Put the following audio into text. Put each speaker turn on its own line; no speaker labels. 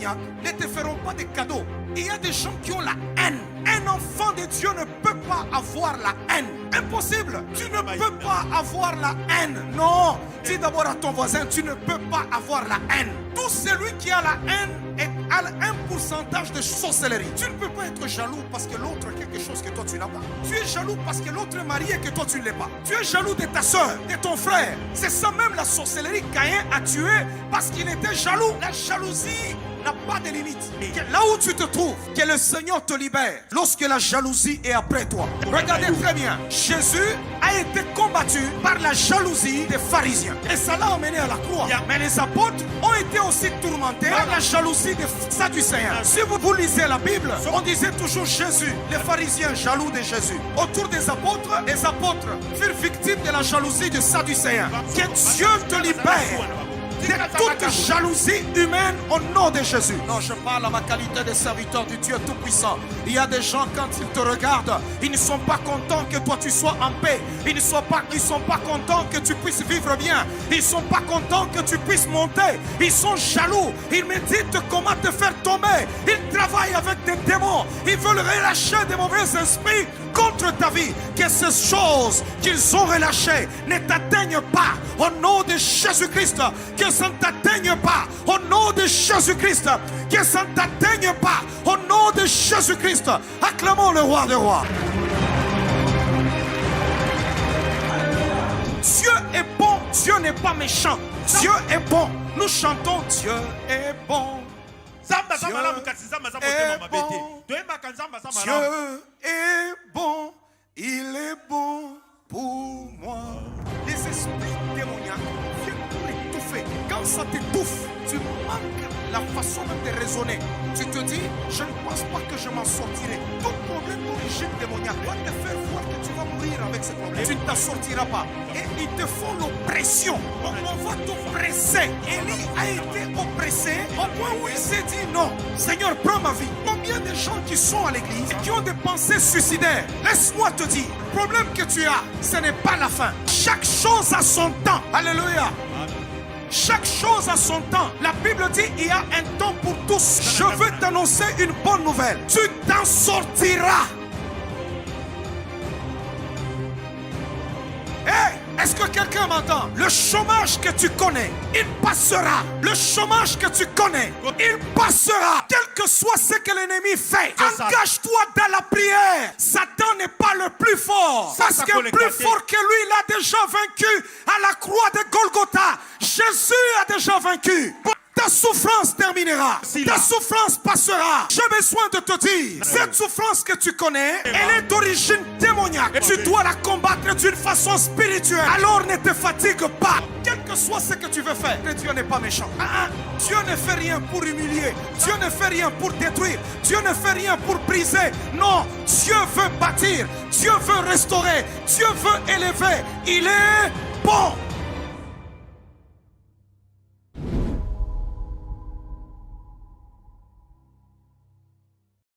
démoniaques ne te feront pas de cadeaux. Il y a des gens qui ont la haine. Un enfant de Dieu ne peut pas avoir la haine. Impossible. Tu ne peux pas avoir la haine. Non. Dis d'abord à ton voisin, tu ne peux pas avoir la haine. Tout celui qui a la haine a un pourcentage de sorcellerie. Tu ne peux pas être jaloux parce que l'autre a quelque chose que toi tu n'as pas. Tu es jaloux parce que l'autre est marié et que toi tu ne l'es pas. Tu es jaloux de ta soeur, de ton frère. C'est ça même la sorcellerie. Caïn a tué parce qu'il était jaloux. La jalousie n'a pas de limite. Là où tu te trouves, que le Seigneur te libère lorsque la jalousie est après toi. Regardez très bien. Jésus a été combattu par la jalousie des pharisiens. Et ça l'a emmené à la croix. Mais les apôtres ont été aussi tourmentés par la jalousie des Sadducéens. Si vous lisez la Bible, on disait toujours Jésus. Les pharisiens jaloux de Jésus. Autour des apôtres, les apôtres furent victimes de la jalousie des Sadducéens. Que Dieu te libère de toute jalousie humaine au nom de Jésus. Non, je parle à ma qualité de serviteur du Dieu Tout-Puissant. Il y a des gens, quand ils te regardent, ils ne sont pas contents que toi tu sois en paix. Ils ne sont pas contents que tu puisses vivre bien. Ils ne sont pas contents que tu puisses monter. Ils sont jaloux. Ils méditent comment te faire tomber. Ils travaillent avec des démons. Ils veulent relâcher des mauvais esprits contre ta vie. Que ces choses qu'ils ont relâchées ne t'atteignent pas au nom de Jésus-Christ. Que ça ne t'atteigne pas au nom de Jésus-Christ. Que ça ne t'atteigne pas au nom de Jésus-Christ. Acclamons le roi des rois. Dieu est bon, Dieu n'est pas méchant. Dieu est bon. Nous chantons Dieu est bon. Dieu est bon. Dieu est bon. Il est bon pour moi. Les esprits démoniaques viennent pour étouffer. Quand ça t'étouffe, tu manques la façon de raisonner. Tu te dis, je ne pense pas que je m'en sortirai. Ton problème d'origine démoniaque va te faire voir que tu vas mourir avec ce problème. Tu ne t'en sortiras pas. Et ils te font l'oppression. On va t'oppresser. Élie a été oppressé au point où il s'est dit non, Seigneur, prends ma vie. Combien de gens qui sont à l'église et qui ont des pensées suicidaires? Laisse-moi te dire, le problème que tu as, ce n'est pas la fin. Chaque chose a son temps. Alléluia. Chaque chose a son temps. La Bible dit il y a un temps pour tous. Je veux t'annoncer une bonne nouvelle. Tu t'en sortiras. Hey, est-ce que quelqu'un m'entend? Le chômage que tu connais, il passera. Le chômage que tu connais, il passera. Quel que soit ce que l'ennemi fait, engage-toi dans la prière. Satan n'est pas le plus fort. Parce que plus fort que lui, il a déjà vaincu à la croix de Golgotha. Jésus a déjà vaincu. Ta souffrance terminera. Ta souffrance passera. J'ai besoin de te dire, cette souffrance que tu connais, elle est d'origine démoniaque. Tu dois la combattre d'une façon spirituelle. Alors ne te fatigue pas. Quel que soit ce que tu veux faire, Dieu n'est pas méchant. Dieu ne fait rien pour humilier. Dieu ne fait rien pour détruire. Dieu ne fait rien pour briser. Non, Dieu veut bâtir. Dieu veut restaurer. Dieu veut élever. Il est bon.